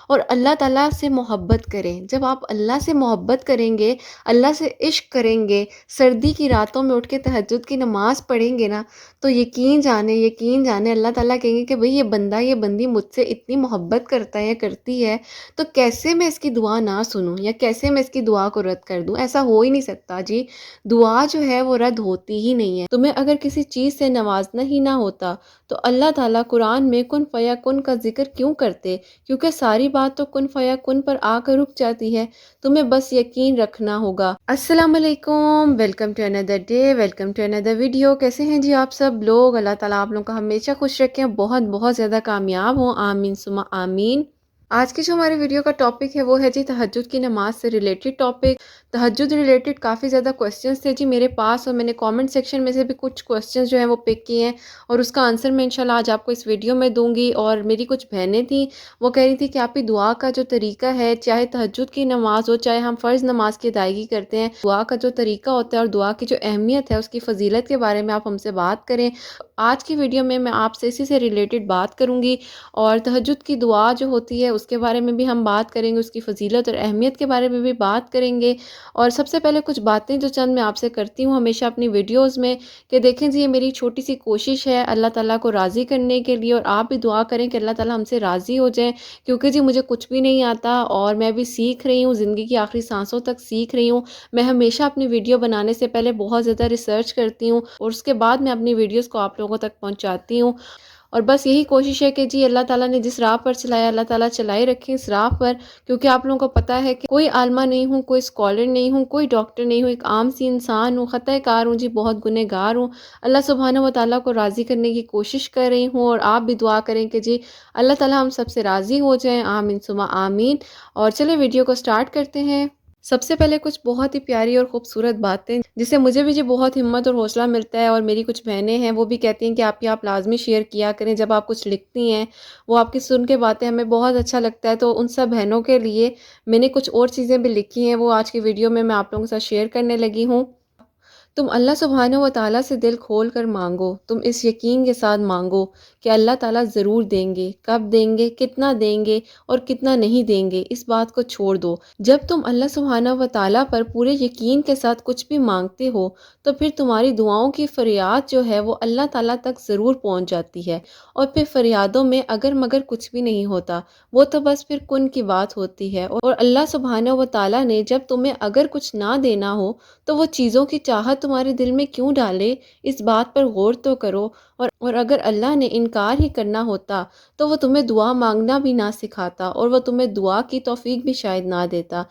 اور اللہ تعالیٰ سے محبت کریں۔ جب آپ اللہ سے محبت کریں گے، اللہ سے عشق کریں گے، سردی کی راتوں میں اٹھ کے تہجد کی نماز پڑھیں گے نا، تو یقین جانے اللہ تعالیٰ کہیں گے کہ بھئی یہ بندہ یہ بندی مجھ سے اتنی محبت کرتا ہے یا کرتی ہے، تو کیسے میں اس کی دعا نہ سنوں یا کیسے میں اس کی دعا کو رد کر دوں؟ ایسا ہو ہی نہیں سکتا جی۔ دعا جو ہے وہ رد ہوتی ہی نہیں ہے۔ تمہیں اگر کسی چیز سے نوازنا ہی نہ ہوتا تو اللہ تعالیٰ قرآن میں کن فیا کن کا ذکر کیوں کرتے؟ کیونکہ ساری بات تو کن فیا کن پر آ کر رک جاتی ہے۔ تمہیں بس یقین رکھنا ہوگا۔ السلام علیکم، ویلکم ٹو اندر ڈے، ویلکم ٹو اندر ویڈیو۔ کیسے ہیں جی آپ سب لوگ؟ اللہ تعالیٰ آپ لوگوں کا ہمیشہ خوش رکھیں، بہت بہت زیادہ کامیاب ہوں، آمین ثم آمین۔ آج کی جو ہمارے ویڈیو کا ٹاپک ہے وہ ہے جی تہجد کی نماز سے ریلیٹڈ ٹاپک۔ تہجد ریلیٹڈ کافی زیادہ کویسچنس تھے جی میرے پاس، اور میں نے کامنٹ سیکشن میں سے بھی کچھ کویسچنس جو ہیں وہ پک کیے ہیں، اور اس کا آنسر میں انشاءاللہ آج آپ کو اس ویڈیو میں دوں گی۔ اور میری کچھ بہنیں تھیں، وہ کہہ رہی تھی کہ آپ کی دعا کا جو طریقہ ہے، چاہے تہجد کی نماز ہو چاہے ہم فرض نماز کی ادائیگی کرتے ہیں، دعا کا جو طریقہ ہوتا ہے اور دعا کی جو اہمیت ہے، اس کی فضیلت کے بارے میں آپ ہم سے بات کریں۔ آج کی ویڈیو میں آپ سے اسی سے ریلیٹڈ بات کروں گی، اور تہجد کی دعا جو ہوتی ہے اس کے بارے میں بھی ہم بات کریں گے، اس کی فضیلت اور اہمیت کے بارے میں بھی بات کریں گے۔ اور سب سے پہلے کچھ باتیں جو چند میں آپ سے کرتی ہوں ہمیشہ اپنی ویڈیوز میں، کہ دیکھیں جی یہ میری چھوٹی سی کوشش ہے اللہ تعالیٰ کو راضی کرنے کے لیے، اور آپ بھی دعا کریں کہ اللہ تعالیٰ ہم سے راضی ہو جائیں، کیونکہ جی مجھے کچھ بھی نہیں آتا اور میں بھی سیکھ رہی ہوں، زندگی کی آخری سانسوں تک سیکھ رہی ہوں۔ میں ہمیشہ اپنی ویڈیو بنانے سے پہلے بہت زیادہ ریسرچ کرتی ہوں، اور اس کے بعد میں اپنی ویڈیوز کو آپ لوگوں تک پہنچاتی ہوں۔ اور بس یہی کوشش ہے کہ جی اللہ تعالیٰ نے جس راہ پر چلایا اللہ تعالیٰ چلائے رکھیں اس راہ پر، کیونکہ آپ لوگوں کو پتہ ہے کہ کوئی عالمہ نہیں ہوں، کوئی اسکالر نہیں ہوں، کوئی ڈاکٹر نہیں ہوں، ایک عام سی انسان ہوں، خطۂ کار ہوں جی، بہت گنہگار ہوں۔ اللہ سبحانہ و تعالیٰ کو راضی کرنے کی کوشش کر رہی ہوں، اور آپ بھی دعا کریں کہ جی اللہ تعالیٰ ہم سب سے راضی ہو جائیں، آمین ثم آمین۔ اور چلے ویڈیو کو سٹارٹ کرتے ہیں۔ سب سے پہلے کچھ بہت ہی پیاری اور خوبصورت باتیں جس سے مجھے بھی جی بہت ہمت اور حوصلہ ملتا ہے، اور میری کچھ بہنیں ہیں وہ بھی کہتی ہیں کہ آپ لازمی شیئر کیا کریں، جب آپ کچھ لکھتی ہیں وہ آپ کی سن کے باتیں ہمیں بہت اچھا لگتا ہے۔ تو ان سب بہنوں کے لیے میں نے کچھ اور چیزیں بھی لکھی ہیں، وہ آج کی ویڈیو میں آپ لوگوں کے ساتھ شیئر کرنے لگی ہوں۔ تم اللہ سبحانہ و تعالیٰ سے دل کھول کر مانگو، تم اس یقین کے ساتھ مانگو کہ اللہ تعالیٰ ضرور دیں گے، کب دیں گے، کتنا دیں گے اور کتنا نہیں دیں گے اس بات کو چھوڑ دو۔ جب تم اللہ سبحانہ و تعالیٰ پر پورے یقین کے ساتھ کچھ بھی مانگتے ہو تو پھر تمہاری دعاؤں کی فریاد جو ہے وہ اللہ تعالیٰ تک ضرور پہنچ جاتی ہے، اور پھر فریادوں میں اگر مگر کچھ بھی نہیں ہوتا، وہ تو بس پھر کن کی بات ہوتی ہے۔ اور اللہ سبحانہ و تعالیٰ نے جب تمہیں اگر کچھ نہ دینا ہو تو وہ چیزوں کی چاہت تمہارے دل میں کیوں ڈالے، اس بات پر غور تو کرو۔ اور اگر اللہ نے انکار ہی کرنا ہوتا تو وہ تمہیں دعا مانگنا بھی نہ سکھاتا، اور وہ تمہیں دعا کی توفیق بھی شاید نہ دیتا۔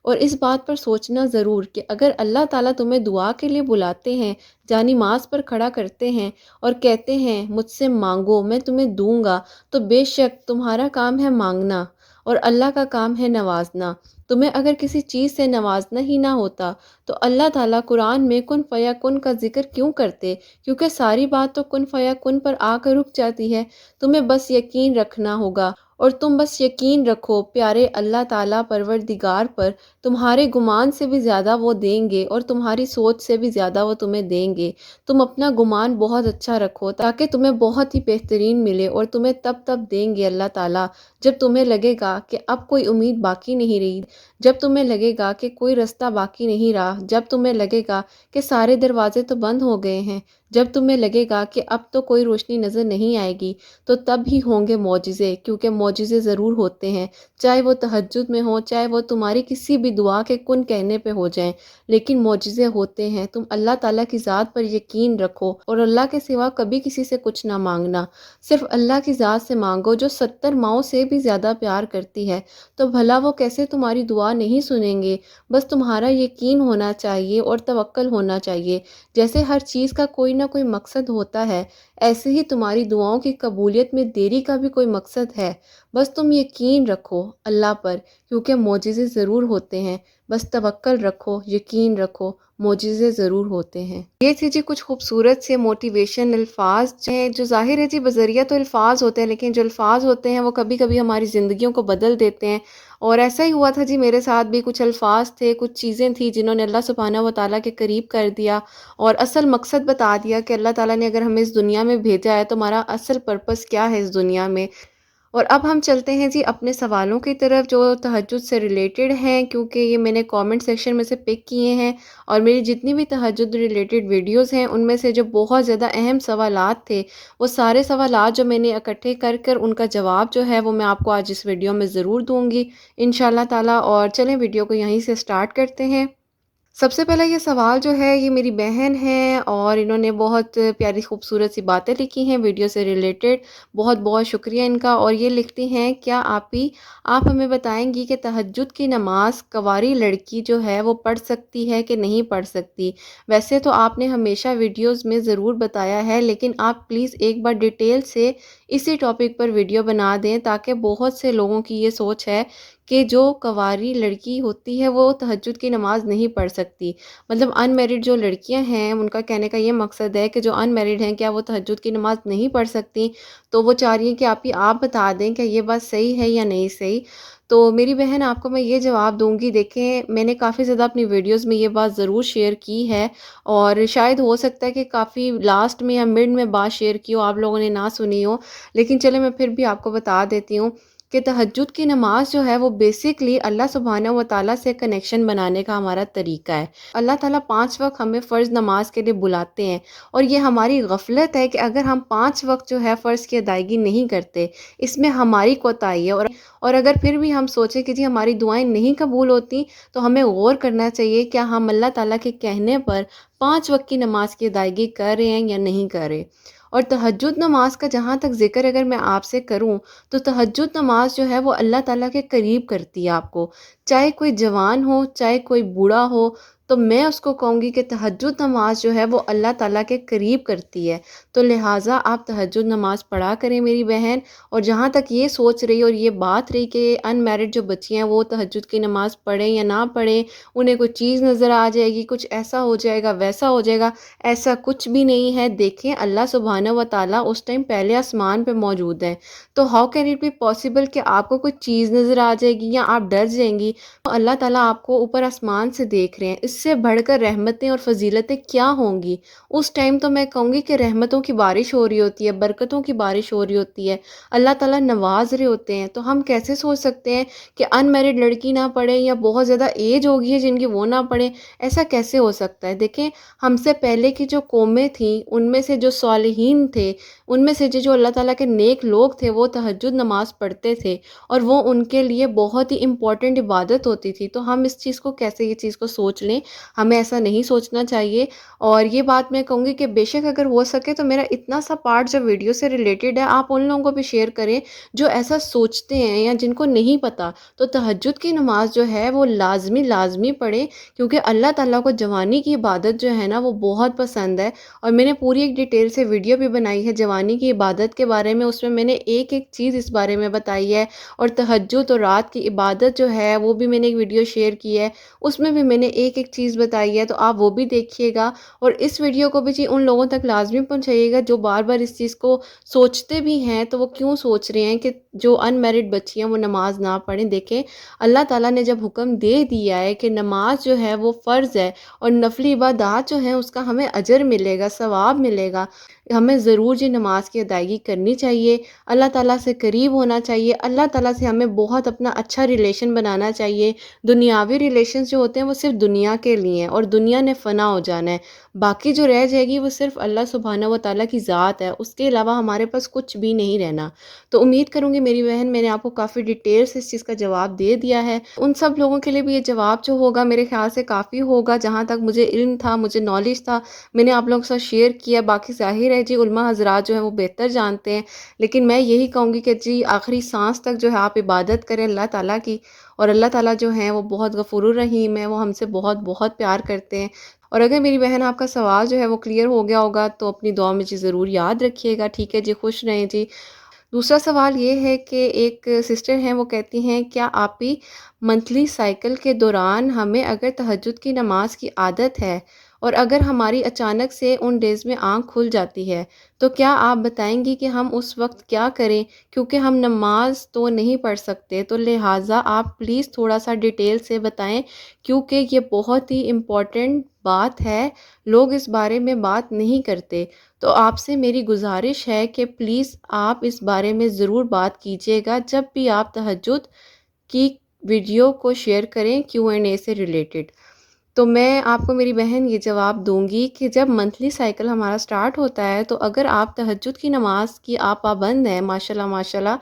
اور اس بات پر سوچنا ضرور کہ اگر اللہ تعالیٰ تمہیں دعا کے لیے بلاتے ہیں، جانماز پر کھڑا کرتے ہیں اور کہتے ہیں مجھ سے مانگو میں تمہیں دوں گا، تو بے شک تمہارا کام ہے مانگنا اور اللہ کا کام ہے نوازنا۔ تمہیں اگر کسی چیز سے نوازنا ہی نہ ہوتا تو اللہ تعالیٰ قرآن میں کن فیا کن کا ذکر کیوں کرتے؟ کیونکہ ساری بات تو کن فیا کن پر آ کر رک جاتی ہے۔ تمہیں بس یقین رکھنا ہوگا، اور تم بس یقین رکھو پیارے اللہ تعالیٰ پروردگار پر، تمہارے گمان سے بھی زیادہ وہ دیں گے اور تمہاری سوچ سے بھی زیادہ وہ تمہیں دیں گے۔ تم اپنا گمان بہت اچھا رکھو تاکہ تمہیں بہت ہی بہترین ملے، اور تمہیں تب دیں گے اللہ تعالیٰ جب تمہیں لگے گا کہ اب کوئی امید باقی نہیں رہی، جب تمہیں لگے گا کہ کوئی رستہ باقی نہیں رہا، جب تمہیں لگے گا کہ سارے دروازے تو بند ہو گئے ہیں، جب تمہیں لگے گا کہ اب تو کوئی روشنی نظر نہیں آئے گی، تو تب ہی ہوں گے معجزے، کیونکہ معجزے ضرور ہوتے ہیں، چاہے وہ تہجد میں ہوں، چاہے وہ تمہاری کسی بھی دعا کے کن کہنے پہ ہو جائیں، لیکن معجزے ہوتے ہیں۔ تم اللہ تعالیٰ کی ذات پر یقین رکھو، اور اللہ کے سوا کبھی کسی سے کچھ نہ مانگنا، صرف اللہ کی ذات سے مانگو جو 70 ماؤں سے بھی زیادہ پیار کرتی ہے۔ تو بھلا وہ کیسے تمہاری دعا نہیں سنیں گے؟ بس تمہارا یقین ہونا چاہیے اور توکل ہونا چاہیے۔ جیسے ہر چیز کا کوئی نہ کوئی مقصد ہوتا ہے، ایسے ہی تمہاری دعاؤں کی قبولیت میں دیری کا بھی کوئی مقصد ہے۔ بس تم یقین رکھو اللہ پر، کیونکہ معجزے ضرور ہوتے ہیں۔ بس توکل رکھو، یقین رکھو، معجزے ضرور ہوتے ہیں۔ یہ تھی جی کچھ خوبصورت سے موٹیویشن الفاظ ہیں، جو ظاہر ہے جی بذریعہ تو الفاظ ہوتے ہیں، لیکن جو الفاظ ہوتے ہیں وہ کبھی کبھی ہماری زندگیوں کو بدل دیتے ہیں۔ اور ایسا ہی ہوا تھا جی میرے ساتھ بھی، کچھ الفاظ تھے، کچھ چیزیں تھیں جنہوں نے اللہ سبحانہ و تعالیٰ کے قریب کر دیا، اور اصل مقصد بتا دیا کہ اللہ تعالیٰ نے اگر ہمیں اس دنیا میں بھیجا ہے تو ہمارا اصل پرپس کیا ہے اس دنیا میں۔ اور اب ہم چلتے ہیں جی اپنے سوالوں کی طرف جو تہجد سے ریلیٹڈ ہیں، کیونکہ یہ میں نے کامنٹ سیکشن میں سے پک کیے ہیں، اور میری جتنی بھی تہجد ریلیٹڈ ویڈیوز ہیں ان میں سے جو بہت زیادہ اہم سوالات تھے، وہ سارے سوالات جو میں نے اکٹھے کر کر ان کا جواب جو ہے وہ میں آپ کو آج اس ویڈیو میں ضرور دوں گی انشاءاللہ تعالی۔ اور چلیں ویڈیو کو یہیں سے سٹارٹ کرتے ہیں۔ سب سے پہلا یہ سوال جو ہے یہ میری بہن ہے، اور انہوں نے بہت پیاری خوبصورت سی باتیں لکھی ہیں ویڈیو سے ریلیٹڈ، بہت بہت شکریہ ان کا۔ اور یہ لکھتی ہیں، کیا آپ ہمیں بتائیں گی کہ تہجد کی نماز کنواری لڑکی جو ہے وہ پڑھ سکتی ہے کہ نہیں پڑھ سکتی؟ ویسے تو آپ نے ہمیشہ ویڈیوز میں ضرور بتایا ہے، لیکن آپ پلیز ایک بار ڈیٹیل سے اسی ٹاپک پر ویڈیو بنا دیں، تاکہ بہت سے لوگوں کی یہ سوچ ہے کہ جو کنواری لڑکی ہوتی ہے وہ تہجد کی نماز نہیں پڑھ سکتی۔ مطلب ان میرڈ جو لڑکیاں ہیں ان کا کہنے کا یہ مقصد ہے کہ جو ان میرڈ ہیں کیا وہ تہجد کی نماز نہیں پڑھ سکتی؟ تو وہ چاہ رہی ہیں کہ آپ بتا دیں کہ یہ بات صحیح ہے یا نہیں صحیح۔ تو میری بہن آپ کو میں یہ جواب دوں گی، دیکھیں میں نے کافی زیادہ اپنی ویڈیوز میں یہ بات ضرور شیئر کی ہے، اور شاید ہو سکتا ہے کہ کافی لاسٹ میں یا مڈ میں بات شیئر کی ہو، آپ لوگوں نے نہ سنی ہو، لیکن چلے میں پھر بھی آپ کو بتا دیتی ہوں کہ تہجد کی نماز جو ہے وہ بیسکلی اللہ سبحانہ و تعالیٰ سے کنیکشن بنانے کا ہمارا طریقہ ہے۔ اللہ تعالیٰ 5 وقت ہمیں فرض نماز کے لیے بلاتے ہیں، اور یہ ہماری غفلت ہے کہ اگر ہم 5 وقت جو ہے فرض کی ادائیگی نہیں کرتے، اس میں ہماری کوتاہی ہے۔ اور اگر پھر بھی ہم سوچیں کہ جی ہماری دعائیں نہیں قبول ہوتی، تو ہمیں غور کرنا چاہیے کیا ہم اللہ تعالیٰ کے کہنے پر 5 وقت کی نماز کی ادائیگی کر رہے ہیں یا نہیں کر رہے۔ اور تہجد نماز کا جہاں تک ذکر اگر میں آپ سے کروں، تو تہجد نماز جو ہے وہ اللہ تعالیٰ کے قریب کرتی ہے آپ کو، چاہے کوئی جوان ہو چاہے کوئی بوڑھا ہو، تو میں اس کو کہوں گی کہ تہجد نماز جو ہے وہ اللہ تعالیٰ کے قریب کرتی ہے۔ تو لہٰذا آپ تہجد نماز پڑھا کریں میری بہن۔ اور جہاں تک یہ سوچ رہی اور یہ بات رہی کہ ان میرڈ جو بچی ہیں وہ تہجد کی نماز پڑھیں یا نہ پڑھیں، انہیں کوئی چیز نظر آ جائے گی، کچھ ایسا ہو جائے گا ویسا ہو جائے گا، ایسا کچھ بھی نہیں ہے۔ دیکھیں اللہ سبحانہ و تعالیٰ اس ٹائم پہلے آسمان پہ موجود ہے، تو how can it be possible کہ آپ کو کوئی چیز نظر آ جائے گی یا آپ ڈر جائیں گی؟ اللہ تعالیٰ آپ کو اوپر آسمان سے دیکھ رہے ہیں، اس سے بڑھ کر رحمتیں اور فضیلتیں کیا ہوں گی؟ اس ٹائم تو میں کہوں گی کہ رحمتوں کی بارش ہو رہی ہوتی ہے، برکتوں کی بارش ہو رہی ہوتی ہے، اللہ تعالیٰ نواز رہے ہوتے ہیں۔ تو ہم کیسے سوچ سکتے ہیں کہ ان میرڈ لڑکی نہ پڑھے یا بہت زیادہ ایج ہوگی ہے جن کی وہ نہ پڑھیں؟ ایسا کیسے ہو سکتا ہے؟ دیکھیں ہم سے پہلے کی جو قومیں تھیں ان میں سے جو صالحین تھے، ان میں سے جو اللہ تعالیٰ کے نیک لوگ تھے، وہ تہجد نماز پڑھتے تھے، اور وہ ان کے لیے بہت ہی امپورٹنٹ عبادت ہوتی تھی۔ تو ہم اس چیز کو کیسے یہ چیز کو سوچ لیں؟ ہمیں ایسا نہیں سوچنا چاہیے۔ اور یہ بات میں کہوں گی کہ بے شک اگر ہو سکے تو میرا اتنا سا پارٹ جو ویڈیو سے ریلیٹڈ ہے آپ ان لوگوں کو بھی شیئر کریں جو ایسا سوچتے ہیں یا جن کو نہیں پتہ۔ تو تہجد کی نماز جو ہے وہ لازمی پڑھیں، کیونکہ اللہ تعالیٰ کو جوانی کی عبادت جو ہے نا وہ بہت پسند ہے۔ اور میں نے پوری ایک ڈیٹیل سے ویڈیو بھی بنائی ہے جوانی کی عبادت کے بارے میں، اس میں نے ایک ایک چیز اس بارے میں بتائی ہے۔ اور تہجد اور رات کی عبادت جو ہے وہ بھی میں نے ایک ویڈیو شیئر کی ہے، اس میں بھی میں نے ایک ایک چیز بتائی ہے، تو آپ وہ بھی دیکھیے گا۔ اور اس ویڈیو کو بھی جی ان لوگوں تک لازمی پہنچائیے گا جو بار بار اس چیز کو سوچتے بھی ہیں، تو وہ کیوں سوچ رہے ہیں کہ جو ان میرڈ بچیاں وہ نماز نہ پڑھیں۔ دیکھیں اللہ تعالیٰ نے جب حکم دے دیا ہے کہ نماز جو ہے وہ فرض ہے، اور نفلی عبادات جو ہیں اس کا ہمیں اجر ملے گا، ثواب ملے گا، ہمیں ضرور جی نماز کی ادائیگی کرنی چاہیے، اللہ تعالیٰ سے قریب ہونا چاہیے، اللہ تعالیٰ سے ہمیں بہت اپنا اچھا ریلیشن بنانا چاہیے۔ دنیاوی ریلیشنز جو ہوتے ہیں وہ صرف دنیا کے لیے ہیں، اور دنیا نے فنا ہو جانا ہے، باقی جو رہ جائے گی وہ صرف اللہ سبحانہ و تعالیٰ کی ذات ہے، اس کے علاوہ ہمارے پاس کچھ بھی نہیں رہنا۔ تو امید کروں گی میری بہن میں نے آپ کو کافی ڈیٹیل سے اس چیز کا جواب دے دیا ہے۔ ان سب لوگوں کے لیے بھی یہ جواب جو ہوگا میرے خیال سے کافی ہوگا، جہاں تک مجھے علم تھا، مجھے نالج تھا، میں نے آپ لوگوں کے ساتھ شیئر کیا۔ باقی ظاہر ہے جی علماء حضرات جو ہیں وہ بہتر جانتے ہیں، لیکن میں یہی کہوں گی کہ جی آخری سانس تک جو ہے آپ عبادت کریں اللہ تعالیٰ کی، اور اللہ تعالیٰ جو ہیں وہ بہت غفور الرحیم ہے، وہ ہم سے بہت بہت پیار کرتے ہیں۔ اور اگر میری بہن آپ کا سوال جو ہے وہ کلیئر ہو گیا ہوگا تو اپنی دعا میں جی ضرور یاد رکھیے گا، ٹھیک ہے جی؟ خوش رہیں جی۔ دوسرا سوال یہ ہے کہ ایک سسٹر ہیں، وہ کہتی ہیں، کیا آپ ہی منتھلی سائیکل کے دوران ہمیں اگر تہجد کی نماز کی عادت ہے، اور اگر ہماری اچانک سے ان ڈیز میں آنکھ کھل جاتی ہے، تو کیا آپ بتائیں گی کہ ہم اس وقت کیا کریں؟ کیونکہ ہم نماز تو نہیں پڑھ سکتے، تو لہٰذا آپ پلیز تھوڑا سا ڈیٹیل سے بتائیں، کیونکہ یہ بہت ہی امپورٹنٹ بات ہے، لوگ اس بارے میں بات نہیں کرتے۔ تو آپ سے میری گزارش ہے کہ پلیز آپ اس بارے میں ضرور بات کیجیے گا جب بھی آپ تہجد کی ویڈیو کو شیئر کریں Q&A سے ریلیٹڈ۔ تو میں آپ کو میری بہن یہ جواب دوں گی کہ جب منتھلی سائیکل ہمارا سٹارٹ ہوتا ہے تو اگر آپ تہجد کی نماز کی آپ پابند ہیں ماشاءاللہ ماشاءاللہ،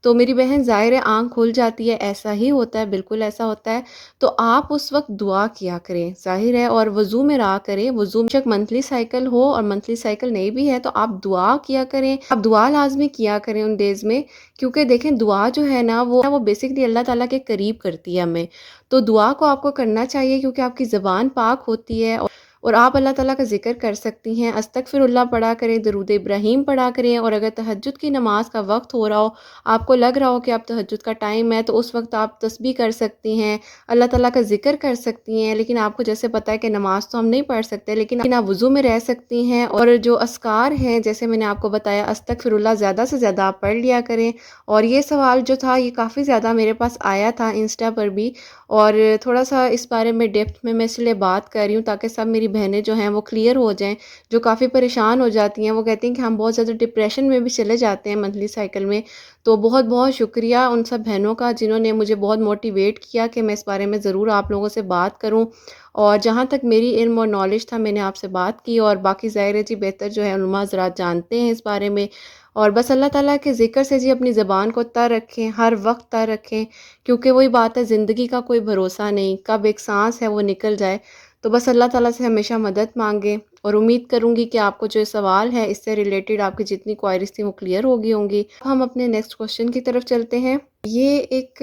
تو میری بہن ظاہر ہے آنکھ کھل جاتی ہے، ایسا ہی ہوتا ہے، بالکل ایسا ہوتا ہے۔ تو آپ اس وقت دعا کیا کریں، ظاہر ہے، اور وضو میں رہا کریں۔ وضو میں شک منتھلی سائیکل ہو اور منتھلی سائیکل نہیں بھی ہے تو آپ دعا کیا کریں، آپ دعا لازمی کیا کریں ان ڈیز میں، کیونکہ دیکھیں دعا جو ہے نا وہ بیسکلی اللہ تعالیٰ کے قریب کرتی ہے ہمیں۔ تو دعا کو آپ کو کرنا چاہیے کیونکہ آپ کی زبان پاک ہوتی ہے، اور آپ اللہ تعالیٰ کا ذکر کر سکتی ہیں، استغفر اللہ پڑھا کریں، درود ابراہیم پڑھا کریں، اور اگر تہجد کی نماز کا وقت ہو رہا ہو، آپ کو لگ رہا ہو کہ اب تہجد کا ٹائم ہے، تو اس وقت آپ تسبیح کر سکتی ہیں، اللہ تعالیٰ کا ذکر کر سکتی ہیں۔ لیکن آپ کو جیسے پتہ ہے کہ نماز تو ہم نہیں پڑھ سکتے، لیکن آپ وضو میں رہ سکتی ہیں، اور جو اذکار ہیں جیسے میں نے آپ کو بتایا استغفر اللہ زیادہ سے زیادہ آپ پڑھ لیا کریں۔ اور یہ سوال جو تھا یہ کافی زیادہ میرے پاس آیا تھا انسٹا پر بھی، اور تھوڑا سا اس بارے میں ڈیپتھ میں اس لیے بات کر رہی ہوں تاکہ سب میری بہنیں جو ہیں وہ کلیئر ہو جائیں، جو کافی پریشان ہو جاتی ہیں، وہ کہتی ہیں کہ ہم بہت زیادہ ڈپریشن میں بھی چلے جاتے ہیں منتھلی سائیکل میں۔ تو بہت بہت شکریہ ان سب بہنوں کا جنہوں نے مجھے بہت موٹیویٹ کیا کہ میں اس بارے میں ضرور آپ لوگوں سے بات کروں، اور جہاں تک میری علم اور نالج تھا میں نے آپ سے بات کی، اور باقی ظاہر ہے جی بہتر جو ہے علماء حضرات جانتے ہیں اس بارے میں۔ اور بس اللہ تعالیٰ کے ذکر سے جی اپنی زبان کو تر رکھیں، ہر وقت تر رکھیں، کیونکہ وہی بات ہے زندگی کا کوئی بھروسہ نہیں، کب ایک سانس ہے وہ نکل جائے۔ تو بس اللہ تعالیٰ سے ہمیشہ مدد مانگیں، اور امید کروں گی کہ آپ کو جو سوال ہے اس سے ریلیٹڈ آپ کی جتنی کوائریز تھیں وہ کلیئر ہو گئی ہوں گی۔ ہم اپنے نیکسٹ کوشچن کی طرف چلتے ہیں۔ یہ ایک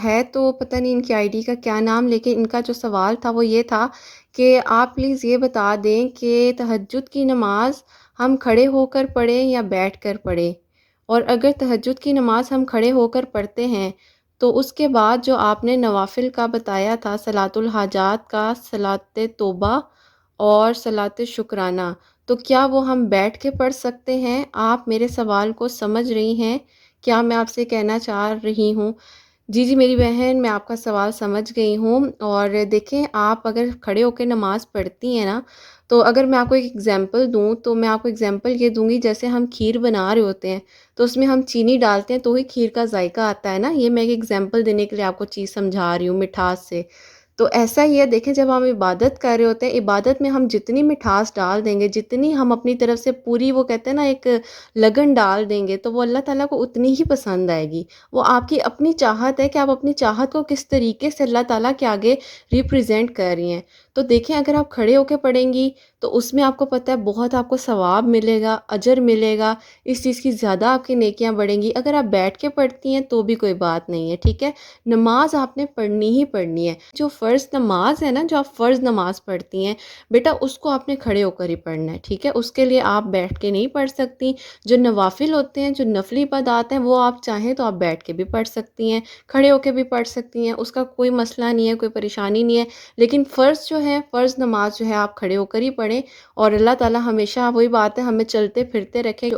ہے تو پتہ نہیں ان کی آئی ڈی کا کیا نام، لیکن ان کا جو سوال تھا وہ یہ تھا کہ آپ پلیز یہ بتا دیں کہ تہجد کی نماز ہم کھڑے ہو کر پڑھیں یا بیٹھ کر پڑھیں، اور اگر تہجد کی نماز ہم کھڑے ہو کر پڑھتے ہیں تو اس کے بعد جو آپ نے نوافل کا بتایا تھا، صلاۃ الحاجات کا، صلاۃ توبہ اور صلاۃ شکرانہ، تو کیا وہ ہم بیٹھ کے پڑھ سکتے ہیں؟ آپ میرے سوال کو سمجھ رہی ہیں کیا میں آپ سے کہنا چاہ رہی ہوں؟ جی جی میری بہن، میں آپ کا سوال سمجھ گئی ہوں، اور دیکھیں آپ اگر کھڑے ہو کے نماز پڑھتی ہیں نا، تو اگر میں آپ کو ایک ایگزامپل دوں تو میں آپ کو ایگزامپل یہ دوں گی جیسے ہم کھیر بنا رہے ہوتے ہیں تو اس میں ہم چینی ڈالتے ہیں تو ہی کھیر کا ذائقہ آتا ہے نا۔ یہ میں ایک ایگزامپل دینے کے لیے آپ کو چیز سمجھا رہی ہوں مٹھاس سے۔ تو ایسا ہی ہے، دیکھیں جب ہم عبادت کر رہے ہوتے ہیں، عبادت میں ہم جتنی مٹھاس ڈال دیں گے، جتنی ہم اپنی طرف سے پوری وہ کہتے ہیں نا ایک لگن ڈال دیں گے، تو وہ اللہ تعالیٰ کو اتنی ہی پسند آئے گی۔ وہ آپ کی اپنی چاہت ہے کہ آپ اپنی چاہت کو کس طریقے سے اللہ تعالیٰ کے آگے ریپریزینٹ کر رہی ہیں۔ تو دیکھیں اگر آپ کھڑے ہو کے پڑھیں گی تو اس میں آپ کو پتہ ہے بہت آپ کو ثواب ملے گا، اجر ملے گا، اس چیز کی زیادہ آپ کی نیکیاں بڑھیں گی۔ اگر آپ بیٹھ کے پڑھتی ہیں تو بھی کوئی بات نہیں ہے، ٹھیک ہے؟ نماز آپ نے پڑھنی ہی پڑھنی ہے۔ جو فرض نماز ہے نا، جو آپ فرض نماز پڑھتی ہیں بیٹا، اس کو آپ نے کھڑے ہو کر ہی پڑھنا ہے، ٹھیک ہے؟ اس کے لیے آپ بیٹھ کے نہیں پڑھ سکتی۔ جو نوافل ہوتے ہیں، جو نفلی عبادات ہیں، وہ آپ چاہیں تو آپ بیٹھ کے بھی پڑھ سکتی ہیں، کھڑے ہو کے بھی پڑھ سکتی ہیں، اس کا کوئی مسئلہ نہیں ہے، کوئی پریشانی نہیں ہے۔ لیکن فرض جو ہے، فرض نماز جو ہے آپ کھڑے ہو کر ہی پڑھیں، اور اللہ تعالیٰ ہمیشہ وہی بات ہے ہمیں چلتے پھرتے رکھیں،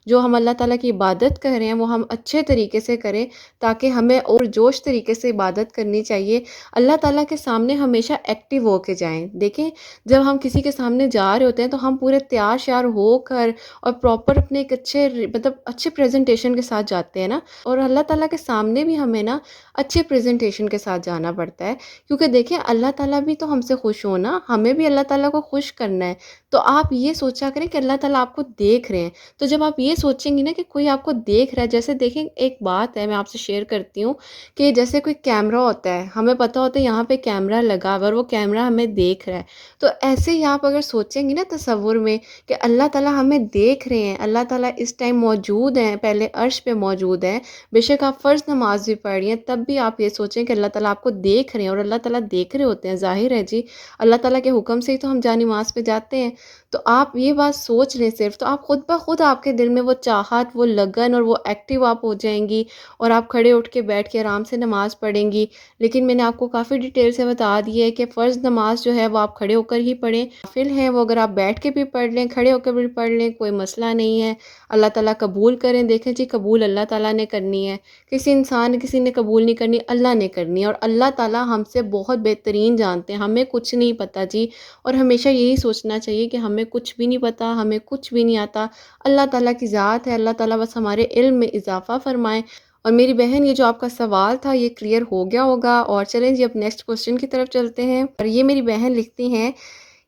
جو ہم اللہ تعالیٰ کی عبادت کر رہے ہیں وہ ہم اچھے طریقے سے کریں تاکہ ہمیں اور جوش طریقے سے عبادت کرنی چاہیے۔ اللہ تعالیٰ کے سامنے ہمیشہ ایکٹیو ہو کے جائیں۔ دیکھیں جب ہم کسی کے سامنے جا رہے ہوتے ہیں تو ہم پورے تیار شیار ہو کر اور پراپر اپنے ایک اچھے پریزنٹیشن کے ساتھ جاتے ہیں نا، اور اللہ تعالیٰ کے سامنے بھی ہمیں نا اچھے پریزنٹیشن کے ساتھ جانا پڑتا ہے، کیونکہ دیکھیں اللہ تعالیٰ بھی تو ہم سے خوش ہونا، ہمیں بھی اللہ تعالیٰ کو خوش کرنا ہے۔ تو آپ یہ سوچا کریں کہ اللہ تعالیٰ آپ کو دیکھ رہے ہیں، تو جب آپ یہ سوچیں گی نا کہ کوئی آپ کو دیکھ رہا ہے، جیسے دیکھیں ایک بات ہے میں آپ سے شیئر کرتی ہوں کہ جیسے کوئی کیمرہ ہوتا ہے، ہمیں پتہ ہوتا ہے یہاں پہ کیمرہ لگا ہوا اور وہ کیمرہ ہمیں دیکھ رہا ہے، تو ایسے ہی آپ اگر سوچیں گی نا تصور میں کہ اللہ تعالیٰ ہمیں دیکھ رہے ہیں، اللہ تعالیٰ اس ٹائم موجود ہیں، پہلے عرش پہ موجود ہیں، بے شک آپ فرض نماز بھی پڑھ رہی ہیں تب بھی آپ یہ سوچیں کہ اللہ تعالیٰ آپ کو دیکھ رہے ہیں، اور اللہ تعالیٰ دیکھ رہے ہوتے ہیں، ظاہر ہے جی اللہ تعالیٰ کے حکم سے ہی تو ہم جا نماز پہ جاتے ہیں۔ تو آپ یہ بات سوچ لیں صرف، تو آپ خود بخود آپ کے دل میں وہ چاہت، وہ لگن اور وہ ایکٹیو آپ ہو جائیں گی، اور آپ کھڑے اٹھ کے بیٹھ کے آرام سے نماز پڑھیں گی۔ لیکن میں نے آپ کو کافی ڈیٹیل سے بتا دی ہے کہ فرض نماز جو ہے وہ آپ کھڑے ہو کر ہی پڑھیں، نافل ہے وہ اگر آپ بیٹھ کے بھی پڑھ لیں، کھڑے ہو کے بھی پڑھ لیں، کوئی مسئلہ نہیں ہے۔ اللہ تعالیٰ قبول کریں، دیکھیں جی قبول اللہ تعالیٰ نے کرنی ہے، کسی انسان کسی نے قبول نہیں کرنی، اللہ نے کرنی ہے، اور اللہ تعالیٰ ہم سے بہت بہترین جانتے ہیں، ہمیں کچھ نہیں پتہ جی۔ اور ہمیشہ یہی سوچنا چاہیے کہ ہمیں کچھ بھی نہیں پتہ، ہمیں کچھ بھی نہیں آتا، اللہ تعالیٰ کی ذات ہے، اللہ تعالیٰ بس ہمارے علم میں اضافہ فرمائے۔ اور میری بہن یہ جو آپ کا سوال تھا یہ کلیئر ہو گیا ہوگا، اور چلیں جی اب نیکسٹ کوسچن کی طرف چلتے ہیں۔ اور یہ میری بہن لکھتی ہیں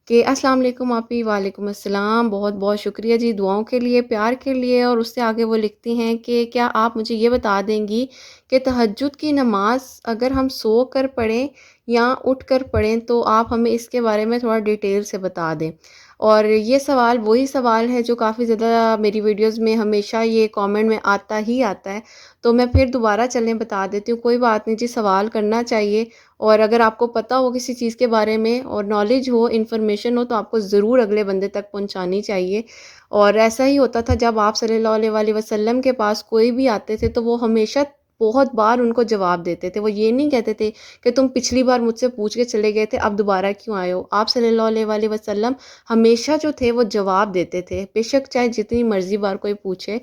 کہ السلام علیکم آپی، وعلیکم السلام، بہت بہت شکریہ جی دعاؤں کے لیے، پیار کے لیے۔ اور اس سے آگے وہ لکھتی ہیں کہ کیا آپ مجھے یہ بتا دیں گی کہ تہجد کی نماز اگر ہم سو کر پڑھیں یا اٹھ کر پڑھیں تو آپ ہمیں اس کے بارے میں تھوڑا ڈیٹیل سے بتا دیں۔ اور یہ سوال وہی سوال ہے جو کافی زیادہ میری ویڈیوز میں ہمیشہ یہ کامنٹ میں آتا ہی آتا ہے، تو میں پھر دوبارہ چلیں بتا دیتی ہوں، کوئی بات نہیں جی، سوال کرنا چاہیے، اور اگر آپ کو پتہ ہو کسی چیز کے بارے میں اور نالج ہو، انفارمیشن ہو، تو آپ کو ضرور اگلے بندے تک پہنچانی چاہیے۔ اور ایسا ہی ہوتا تھا جب آپ صلی اللہ علیہ وسلم کے پاس کوئی بھی آتے تھے تو وہ ہمیشہ بہت بار ان کو جواب دیتے تھے، وہ یہ نہیں کہتے تھے کہ تم پچھلی بار مجھ سے پوچھ کے چلے گئے تھے اب دوبارہ کیوں آئے ہو۔ آپ صلی اللہ علیہ وسلم ہمیشہ جو تھے وہ جواب دیتے تھے، بے شک چاہے جتنی مرضی بار کوئی پوچھے۔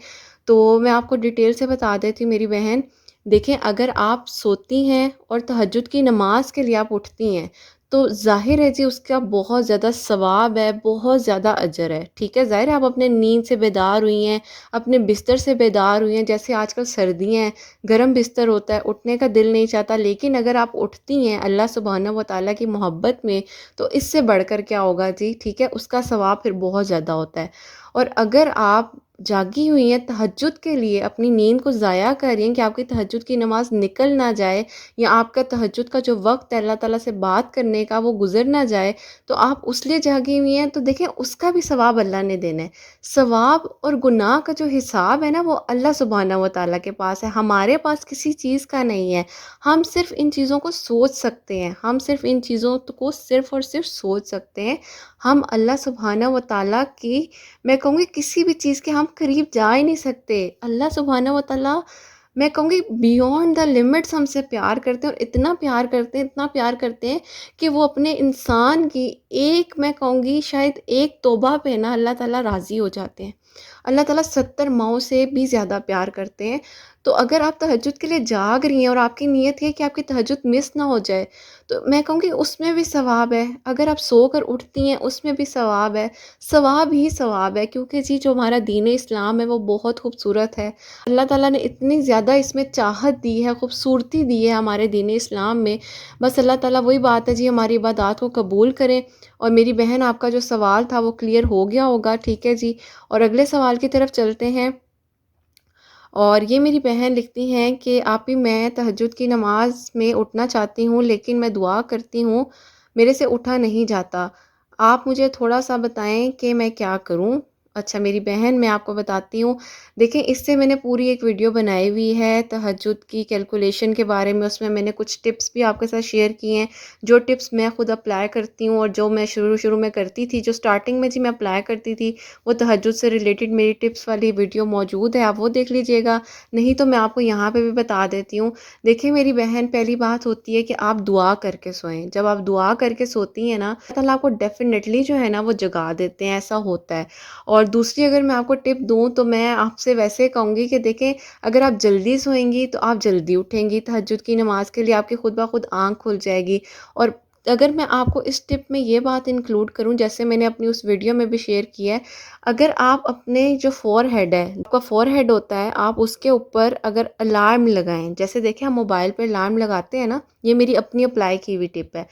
تو میں آپ کو ڈیٹیل سے بتا دیتی ہوں میری بہن، دیکھیں اگر آپ سوتی ہیں اور تہجد کی نماز کے لیے آپ اٹھتی ہیں تو ظاہر ہے جی اس کا بہت زیادہ ثواب ہے، بہت زیادہ اجر ہے، ٹھیک ہے۔ ظاہر ہے آپ اپنے نیند سے بیدار ہوئی ہیں، اپنے بستر سے بیدار ہوئی ہیں، جیسے آج کل سردیاں ہیں، گرم بستر ہوتا ہے، اٹھنے کا دل نہیں چاہتا، لیکن اگر آپ اٹھتی ہیں اللہ سبحانہ و تعالیٰ کی محبت میں تو اس سے بڑھ کر کیا ہوگا جی، ٹھیک ہے، اس کا ثواب پھر بہت زیادہ ہوتا ہے۔ اور اگر آپ جاگی ہوئی ہیں تہجد کے لیے، اپنی نیند کو ضائع کر رہی ہیں کہ آپ کی تہجد کی نماز نکل نہ جائے، یا آپ کا تہجد کا جو وقت ہے اللہ تعالیٰ سے بات کرنے کا وہ گزر نہ جائے، تو آپ اس لیے جاگی ہوئی ہیں، تو دیکھیں اس کا بھی ثواب اللہ نے دینا ہے۔ ثواب اور گناہ کا جو حساب ہے نا وہ اللہ سبحانہ و تعالیٰ کے پاس ہے، ہمارے پاس کسی چیز کا نہیں ہے۔ ہم صرف ان چیزوں کو سوچ سکتے ہیں، ہم صرف ان چیزوں کو صرف اور صرف سوچ سکتے ہیں۔ ہم اللہ سبحانہ و تعالیٰ کی، میں کہوں گی کسی بھی چیز کے ہم قریب جا ہی نہیں سکتے۔ اللہ سبحانہ و تعالیٰ میں کہوں گی بیونڈ دا لمٹس ہم سے پیار کرتے ہیں، اور اتنا پیار کرتے ہیں، اتنا پیار کرتے ہیں کہ وہ اپنے انسان کی ایک، میں کہوں گی شاید ایک توبہ پہ نا اللہ تعالیٰ راضی ہو جاتے ہیں۔ اللہ تعالیٰ 70 ماؤں سے بھی زیادہ پیار کرتے ہیں۔ تو اگر آپ تہجد کے لیے جاگ رہی ہیں اور آپ کی نیت ہے کہ آپ کی تہجد مس نہ ہو جائے، تو میں کہوں گی اس میں بھی ثواب ہے۔ اگر آپ سو کر اٹھتی ہیں اس میں بھی ثواب ہے، ثواب ہی ثواب ہے، کیونکہ جی جو ہمارا دین اسلام ہے وہ بہت خوبصورت ہے۔ اللہ تعالیٰ نے اتنی زیادہ اس میں چاہت دی ہے، خوبصورتی دی ہے ہمارے دین اسلام میں، بس اللہ تعالیٰ وہی بات ہے جی ہماری عبادات کو قبول کریں۔ اور میری بہن آپ کا جو سوال تھا وہ کلیئر ہو گیا ہوگا، ٹھیک ہے جی۔ اور اگلے سوال کی طرف چلتے ہیں۔ اور یہ میری بہن لکھتی ہیں کہ آپ ہی میں تہجد کی نماز میں اٹھنا چاہتی ہوں لیکن میں دعا کرتی ہوں میرے سے اٹھا نہیں جاتا، آپ مجھے تھوڑا سا بتائیں کہ میں کیا کروں۔ اچھا میری بہن میں آپ کو بتاتی ہوں، دیکھیں اس سے میں نے پوری ایک ویڈیو بنائی ہوئی ہے تہجد کی کیلکولیشن کے بارے میں، اس میں نے کچھ ٹپس بھی آپ کے ساتھ شیئر کیے ہیں، جو ٹپس میں خود اپلائی کرتی ہوں، اور جو میں شروع میں کرتی تھی، جو سٹارٹنگ میں جی میں اپلائی کرتی تھی، وہ تہجد سے ریلیٹڈ میری ٹپس والی ویڈیو موجود ہے، آپ وہ دیکھ لیجئے گا، نہیں تو میں آپ کو یہاں پہ بھی بتا دیتی ہوں۔ دیکھیں میری بہن، پہلی بات ہوتی ہے کہ آپ دعا کر کے سوئیں۔ جب آپ دعا کر کے سوتی ہیں نا، اللہ تعالیٰ آپ کو ڈیفینیٹلی جو ہے نا وہ جگا دیتے ہیں، ایسا ہوتا ہے۔ اور دوسری اگر میں آپ کو ٹپ دوں تو میں آپ سے ویسے کہوں گی کہ دیکھیں اگر آپ جلدی سوئیں گی تو آپ جلدی اٹھیں گی تہجد کی نماز کے لیے، آپ کی خود بخود آنکھ کھل جائے گی۔ اور اگر میں آپ کو اس ٹپ میں یہ بات انکلوڈ کروں، جیسے میں نے اپنی اس ویڈیو میں بھی شیئر کیا ہے، اگر آپ اپنے جو فور ہیڈ ہے، آپ کا فور ہیڈ ہوتا ہے، آپ اس کے اوپر اگر الارم لگائیں، جیسے دیکھیں ہم موبائل پہ الارم لگاتے ہیں نا، یہ میری اپنی اپلائی کی ہوئی ٹپ ہے،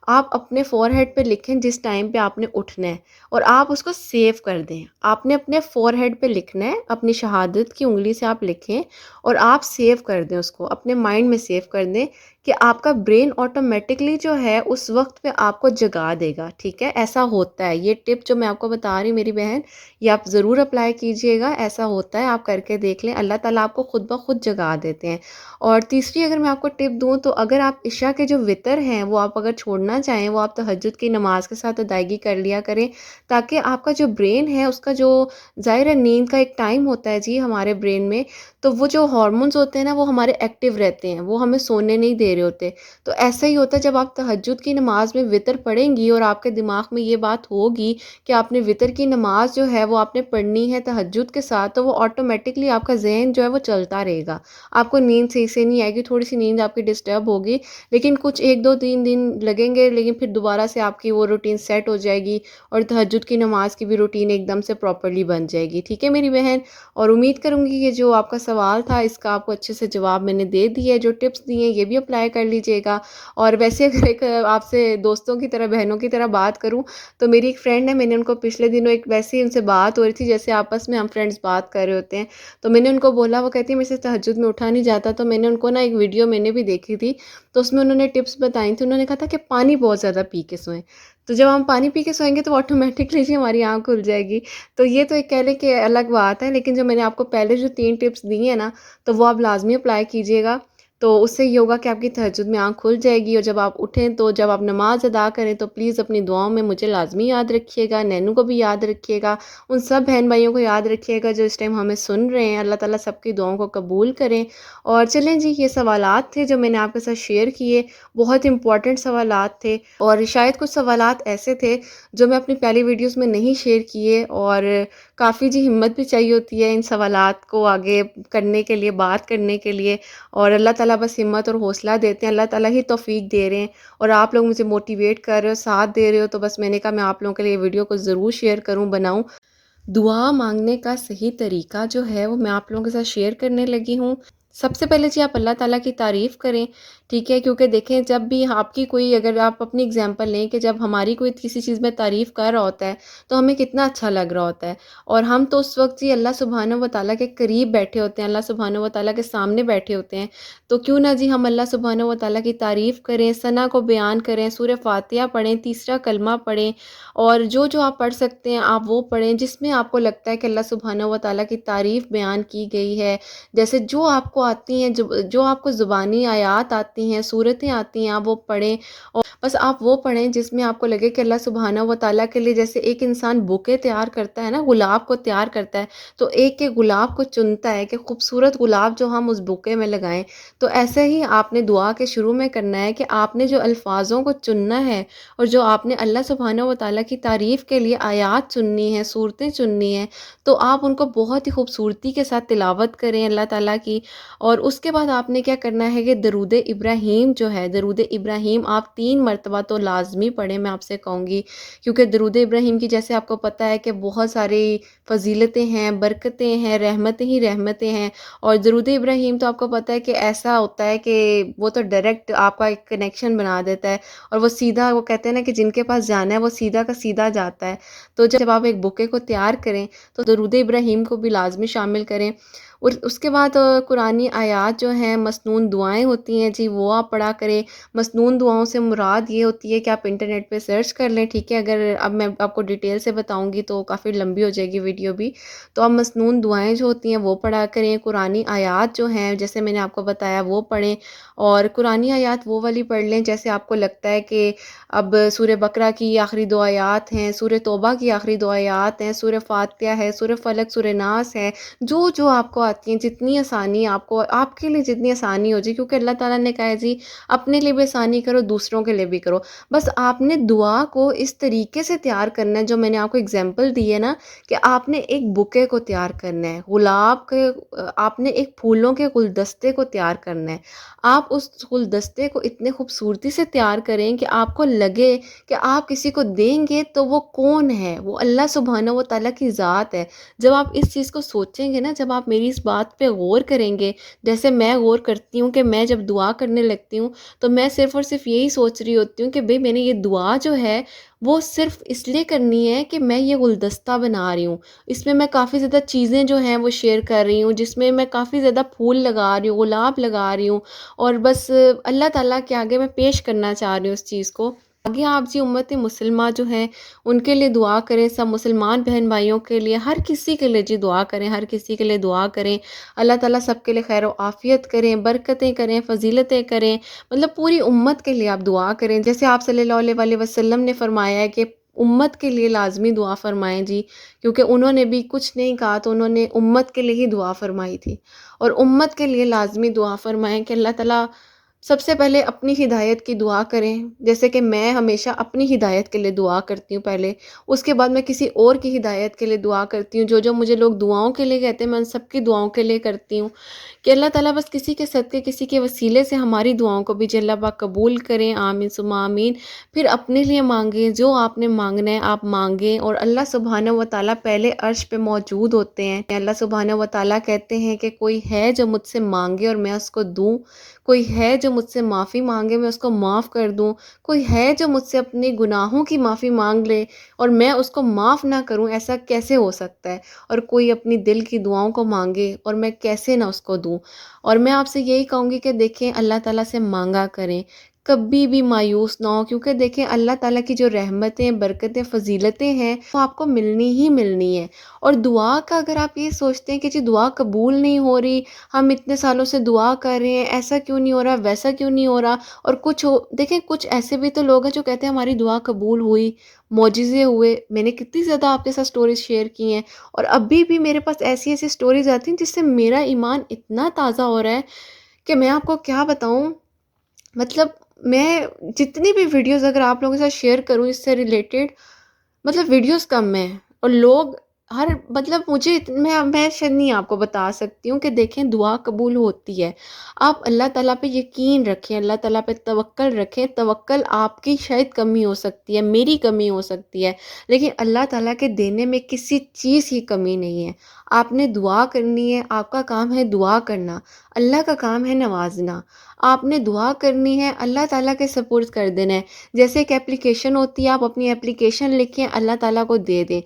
آپ اپنے فور ہیڈ پہ لکھیں جس ٹائم پہ آپ نے اٹھنا ہے، اور آپ اس کو سیو کر دیں۔ آپ نے اپنے فور ہیڈ پہ لکھنا ہے، اپنی شہادت کی انگلی سے آپ لکھیں اور آپ سیو کر دیں، اس کو اپنے مائنڈ میں سیو کر دیں کہ آپ کا برین آٹومیٹکلی جو ہے اس وقت پہ آپ کو جگا دے گا، ٹھیک ہے؟ ایسا ہوتا ہے، یہ ٹپ جو میں آپ کو بتا رہی ہوں میری بہن، یہ آپ ضرور اپلائی کیجئے گا، ایسا ہوتا ہے، آپ کر کے دیکھ لیں، اللہ تعالیٰ آپ کو خود بخود جگا دیتے ہیں۔ اور تیسری اگر میں آپ کو ٹپ دوں تو اگر آپ عشاء کے جو وطر ہیں وہ آپ اگر چھوڑنا چاہیں، وہ آپ تہجد کی نماز کے ساتھ ادائیگی کر لیا کریں، تاکہ آپ کا جو برین ہے اس کا جو ظاہر ہے نیند کا ایک ٹائم ہوتا ہے جی ہمارے برین میں، تو وہ جو ہارمونز ہوتے ہیں نا وہ ہمارے ایکٹیو رہتے ہیں، وہ ہمیں سونے نہیں دے رہے ہوتے۔ تو ایسا ہی ہوتا ہے جب آپ تہجد کی نماز میں وطر پڑھیں گی اور آپ کے دماغ میں یہ بات ہوگی کہ آپ نے وطر کی نماز جو ہے وہ آپ نے پڑھنی ہے تہجد کے ساتھ، تو وہ آٹومیٹکلی آپ کا ذہن جو ہے وہ چلتا رہے گا، آپ کو نیند صحیح سے نہیں آئے گی، تھوڑی سی نیند آپ کی ڈسٹرب ہوگی، لیکن کچھ ایک دو تین دن لگیں گے، لیکن پھر دوبارہ سے آپ کی وہ روٹین سیٹ ہو جائے گی اور تہجد کی نماز کی بھی روٹین ایک دم سے پراپرلی بن جائے گی، ٹھیک ہے میری بہن؟ اور امید کروں گی کہ جو آپ کا سوال تھا اس کا آپ کو اچھے سے جواب میں نے دے دیا ہے، جو ٹپس دیے ہیں یہ بھی اپلائی کر لیجئے گا۔ اور ویسے اگر ایک آپ سے دوستوں کی طرح بہنوں کی طرح بات کروں تو میری ایک فرینڈ ہے، میں نے ان کو پچھلے دنوں ایک ویسے ہی ان سے بات ہو رہی تھی جیسے آپس میں ہم فرینڈس بات کر رہے ہوتے ہیں، تو میں نے ان کو بولا، وہ کہتی ہے میرے سے تہجد میں اٹھا نہیں جاتا، تو میں نے ان کو نا ایک ویڈیو میں نے بھی دیکھی تھی، تو اس میں انہوں نے ٹپس بتائی تھی، انہوں نے کہا تھا کہ پانی بہت زیادہ پی کے سوئیں، تو جب ہم پانی پی کے سوئیں گے تو آٹومیٹکلی ہی ہماری آنکھ کھل جائے گی۔ تو یہ تو ایک کہہ لیں کہ الگ بات ہے، لیکن جو میں نے آپ کو پہلے جو 3 ٹپس دی ہیں نا تو وہ آپ لازمی اپلائی کیجئے گا، تو اس سے یہ ہوگا کہ آپ کی تہجد میں آنکھ کھل جائے گی، اور جب آپ اٹھیں تو جب آپ نماز ادا کریں تو پلیز اپنی دعاؤں میں مجھے لازمی یاد رکھیے گا، نینو کو بھی یاد رکھیے گا، ان سب بہن بھائیوں کو یاد رکھیے گا جو اس ٹائم ہمیں سن رہے ہیں، اللہ تعالیٰ سب کی دعاؤں کو قبول کریں۔ اور چلیں جی، یہ سوالات تھے جو میں نے آپ کے ساتھ شیئر کیے، بہت امپورٹنٹ سوالات تھے، اور شاید کچھ سوالات ایسے تھے جو میں اپنی پہلی ویڈیوز میں نہیں شیئر کیے، اور کافی جی ہمت بھی چاہیے ہوتی ہے ان سوالات کو آگے کرنے کے لیے، بات کرنے کے لیے، اور اللہ تعالیٰ بس ہمت اور حوصلہ دیتے ہیں، اللہ تعالیٰ ہی توفیق دے رہے ہیں، اور آپ لوگ مجھے موٹیویٹ کر رہے ہو، ساتھ دے رہے ہو، تو بس میں نے کہا میں آپ لوگوں کے لیے ویڈیو کو ضرور شیئر کروں، بناؤں۔ دعا مانگنے کا صحیح طریقہ جو ہے وہ میں آپ لوگوں کے ساتھ شیئر کرنے لگی ہوں۔ سب سے پہلے جی آپ اللہ تعالیٰ کی تعریف کریں، ٹھیک ہے؟ کیونکہ دیکھیں جب بھی آپ کی کوئی، اگر آپ اپنی اگزامپل لیں کہ جب ہماری کوئی کسی چیز میں تعریف کر رہا ہوتا ہے تو ہمیں کتنا اچھا لگ رہا ہوتا ہے، اور ہم تو اس وقت جی اللہ سبحانہ و تعالیٰ کے قریب بیٹھے ہوتے ہیں، اللہ سبحانہ و تعالیٰ کے سامنے بیٹھے ہوتے ہیں، تو کیوں نہ جی ہم اللہ سبحانہ و تعالیٰ کی تعریف کریں، ثنا کو بیان کریں، سورہ فاتحہ پڑھیں، تیسرا کلمہ پڑھیں، اور جو آپ پڑھ سکتے ہیں آپ وہ پڑھیں جس میں آپ کو لگتا ہے کہ اللہ سبحانہ و تعالیٰ کی تعریف بیان کی گئی ہے، جیسے جو آپ کو آتی ہیں، جو آپ کو زبانی آیات آتی ہیں، صورتیں آتی ہیں، آپ وہ پڑھیں، اور بس آپ وہ پڑھیں جس میں آپ کو لگے کہ اللہ سبحانہ و تعالیٰ کے لیے، جیسے ایک انسان بوکے تیار کرتا ہے نا، گلاب کو تیار کرتا ہے، تو ایک ایک گلاب کو چنتا ہے کہ خوبصورت گلاب جو ہم اس بوکے میں لگائیں، تو ایسے ہی آپ نے دعا کے شروع میں کرنا ہے کہ آپ نے جو الفاظوں کو چننا ہے، اور جو آپ نے اللہ سبحانہ و تعالیٰ کی تعریف کے لیے آیات چننی ہے، صورتیں چننی ہیں، تو آپ ان کو بہت ہی خوبصورتی کے ساتھ تلاوت کریں اللہ تعالیٰ کی۔ اور اس کے بعد آپ نے کیا کرنا ہے کہ درود ابراہیم جو ہے، درود ابراہیم آپ 3 مرتبہ تو لازمی پڑھیں، میں آپ سے کہوں گی، کیونکہ درود ابراہیم کی جیسے آپ کو پتہ ہے کہ بہت ساری فضیلتیں ہیں، برکتیں ہیں، رحمتیں ہی رحمتیں ہیں، اور درود ابراہیم تو آپ کو پتہ ہے کہ ایسا ہوتا ہے کہ وہ تو ڈائریکٹ آپ کا ایک کنیکشن بنا دیتا ہے، اور وہ سیدھا، وہ کہتے ہیں نا کہ جن کے پاس جانا ہے وہ سیدھا کا سیدھا جاتا ہے۔ تو جب آپ ایک بکے کو تیار کریں تو درود ابراہیم کو بھی لازمی شامل کریں، اور اس کے بعد قرآنی آیات جو ہیں، مسنون دعائیں ہوتی ہیں جی، وہ آپ پڑھا کریں۔ مسنون دعاؤں سے مراد یہ ہوتی ہے کہ آپ انٹرنیٹ پہ سرچ کر لیں، ٹھیک ہے؟ اگر اب میں آپ کو ڈیٹیل سے بتاؤں گی تو کافی لمبی ہو جائے گی ویڈیو بھی، تو آپ مسنون دعائیں جو ہوتی ہیں وہ پڑھا کریں، قرآنی آیات جو ہیں جیسے میں نے آپ کو بتایا وہ پڑھیں، اور قرآنی آیات وہ والی پڑھ لیں جیسے آپ کو لگتا ہے کہ اب سورہ بقرہ کی آخری 2 آیات ہیں، سورہ توبہ کی آخری 2 آیات ہیں، سورہ فاتحہ ہے، سورہ فلق، سورہ ناس ہے، جو آپ کو آتی ہیں، جتنی آسانی آپ کو، آپ کے لیے جتنی آسانی ہو جی، کیونکہ اللہ تعالیٰ نے کہا ہے جی اپنے لیے بھی آسانی کرو، دوسروں کے لیے بھی کرو، بس آپ نے دعا کو اس طریقے سے تیار کرنا ہے جو میں نے آپ کو اگزامپل دی ہے نا، کہ آپ نے ایک بکے کو تیار کرنا ہے، گلاب کے، آپ نے ایک پھولوں کے گلدستے کو تیار کرنا ہے، آپ اس گلدستے کو اتنے خوبصورتی سے تیار کریں کہ آپ کو لگے کہ آپ کسی کو دیں گے تو وہ کون ہے، وہ اللہ سبحانہ و تعالیٰ کی ذات ہے۔ جب آپ اس چیز کو سوچیں گے نا، جب آپ میری اس اس بات پہ غور کریں گے، جیسے میں غور کرتی ہوں کہ میں جب دعا کرنے لگتی ہوں تو میں صرف اور صرف یہی سوچ رہی ہوتی ہوں کہ بھئی میں نے یہ دعا جو ہے وہ صرف اس لیے کرنی ہے کہ میں یہ گلدستہ بنا رہی ہوں، اس میں کافی زیادہ چیزیں جو ہیں وہ شیئر کر رہی ہوں، جس میں کافی زیادہ پھول لگا رہی ہوں، گلاب لگا رہی ہوں، اور بس اللہ تعالیٰ کے آگے میں پیش کرنا چاہ رہی ہوں اس چیز کو۔ آگے آپ جی امت مسلمہ جو ہیں ان کے لیے دعا کریں، سب مسلمان بہن بھائیوں کے لیے، ہر کسی کے لیے جی دعا کریں، ہر کسی کے لیے دعا کریں، اللہ تعالیٰ سب کے لیے خیر و عافیت کریں، برکتیں کریں، فضیلتیں کریں، مطلب پوری امت کے لیے آپ دعا کریں، جیسے آپ صلی اللہ علیہ وآلہ وسلم نے فرمایا ہے کہ امت کے لیے لازمی دعا فرمائیں جی، کیونکہ انہوں نے بھی کچھ نہیں کہا تو انہوں نے امت کے لیے ہی دعا فرمائی تھی، اور امت کے لیے لازمی دعا فرمائیں کہ اللہ تعالیٰ سب سے پہلے اپنی ہدایت کی دعا کریں، جیسے کہ میں ہمیشہ اپنی ہدایت کے لیے دعا کرتی ہوں پہلے، اس کے بعد میں کسی اور کی ہدایت کے لیے دعا کرتی ہوں، جو مجھے لوگ دعاؤں کے لیے کہتے ہیں میں ان سب کی دعاؤں کے لیے کرتی ہوں، کہ اللہ تعالیٰ بس کسی کے صدقے، کسی کے وسیلے سے ہماری دعاؤں کو بھی جی اللہ پاک قبول کریں، آمین ثم آمین۔ پھر اپنے لیے مانگیں، جو آپ نے مانگنا ہے آپ مانگیں، اور اللہ سبحانہ و تعالیٰ پہلے عرش پہ موجود ہوتے ہیں، اللہ سبحانہ و تعالیٰ کہتے ہیں کہ کوئی ہے جو مجھ سے مانگے اور میں اس کو دوں، کوئی ہے جو مجھ سے معافی مانگے میں اس کو معاف کر دوں، کوئی ہے جو مجھ سے اپنے گناہوں کی معافی مانگ لے اور میں اس کو معاف نہ کروں، ایسا کیسے ہو سکتا ہے؟ اور کوئی اپنی دل کی دعاؤں کو مانگے اور میں کیسے نہ اس کو دوں؟ اور میں آپ سے یہی کہوں گی کہ دیکھیں اللہ تعالیٰ سے مانگا کریں، کبھی بھی مایوس نہ ہو، کیونکہ دیکھیں اللہ تعالیٰ کی جو رحمتیں، برکتیں، فضیلتیں ہیں وہ آپ کو ملنی ہی ملنی ہے۔ اور دعا کا اگر آپ یہ سوچتے ہیں کہ جی دعا قبول نہیں ہو رہی، ہم اتنے سالوں سے دعا کر رہے ہیں، ایسا کیوں نہیں ہو رہا، ویسا کیوں نہیں ہو رہا، اور دیکھیں کچھ ایسے بھی تو لوگ ہیں جو کہتے ہیں ہماری دعا قبول ہوئی، معجزے ہوئے، میں نے کتنی زیادہ آپ کے ساتھ سٹوریز شیئر کی ہیں، اور ابھی بھی میرے پاس ایسی ایسی سٹوریز آتی ہیں جس سے میرا ایمان اتنا تازہ ہو رہا ہے کہ میں آپ کو کیا بتاؤں۔ مطلب میں جتنی بھی ویڈیوز اگر آپ لوگوں کے ساتھ شیئر کروں اس سے ریلیٹڈ، مطلب ویڈیوز کم ہیں اور لوگ ہر مطلب میں شاید نہیں آپ کو بتا سکتی ہوں کہ دیکھیں دعا قبول ہوتی ہے، آپ اللہ تعالیٰ پہ یقین رکھیں، اللہ تعالیٰ پہ توکل رکھیں، توکل آپ کی شاید کمی ہو سکتی ہے، میری کمی ہو سکتی ہے، لیکن اللہ تعالیٰ کے دینے میں کسی چیز کی کمی نہیں ہے۔ آپ نے دعا کرنی ہے، آپ کا کام ہے دعا کرنا، اللہ کا کام ہے نوازنا، آپ نے دعا کرنی ہے، اللہ تعالیٰ کے سپرد کر دینا ہے، جیسے ایک اپلیکیشن ہوتی ہے، آپ اپنی اپلیکیشن لکھیں، اللہ تعالیٰ کو دے دیں،